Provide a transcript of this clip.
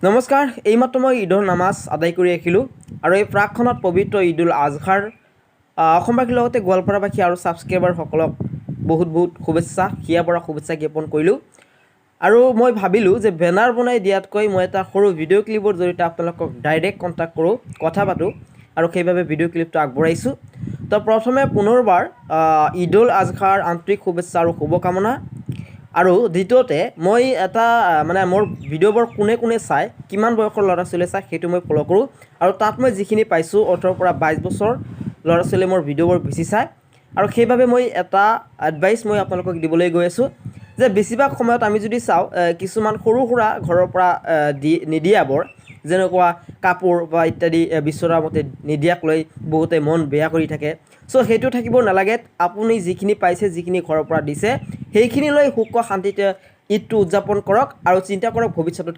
নমস্কাৰ, এইমাত্ৰ মই ঈদৰ নামাজ আদায় কৰি ৰাখিলোঁ আৰু এই প্ৰাকখনত পবিত্ৰ ঈদুল আজহাৰ অসমবাসীৰ লগতে গোৱালপাৰাবাসী আৰু ছাবস্ক্ৰাইবাৰসকলক বহুত শুভেচ্ছা, হিয়াৰ পৰা শুভেচ্ছা জ্ঞাপন কৰিলোঁ। আৰু মই ভাবিলোঁ যে বেনাৰ বনাই দিয়াতকৈ মই এটা সৰু ভিডিঅ' ক্লিপৰ জৰিয়তে আপোনালোকক ডাইৰেক্ট কণ্টেক্ট কৰোঁ, কথা পাতোঁ আৰু সেইবাবে ভিডিঅ' ক্লিপটো আগবঢ়াইছোঁ। তো প্ৰথমে পুনৰবাৰ ঈদুল আজহাৰ আন্তৰিক শুভেচ্ছা আৰু শুভকামনা। আৰু দ্বিতীয়তে মই এটা মোৰ ভিডিঅ'বোৰ কোনে কোনে চায়, কিমান বয়সৰ ল'ৰা ছোৱালীয়ে চায় সেইটো মই ফ'ল' কৰোঁ। আৰু তাত মই যিখিনি পাইছোঁ 18 পৰা 22 বছৰ ল'ৰা ছোৱালীয়ে মোৰ ভিডিঅ'বোৰ বেছি চায়। আৰু সেইবাবে মই এটা এডভাইচ মই আপোনালোকক দিবলৈ গৈ আছোঁ যে বেছিভাগ সময়ত আমি যদি চাওঁ কিছুমান সৰু সুৰা ঘৰৰ পৰা নিদিয়াবোৰ, যেনেকুৱা কাপোৰ বা ইত্যাদি বিচৰা মতে নিদিয়াক লৈ বহুতে মন বেয়া কৰি থাকে। চ' সেইটো থাকিব নালাগে। আপুনি যিখিনি পাইছে, যিখিনি ঘৰৰ পৰা দিছে, সেইখিনি লৈ সুখ শান্তিতে ঈদটো উদযাপন কৰক আৰু চিন্তা কৰক ভৱিষ্যতত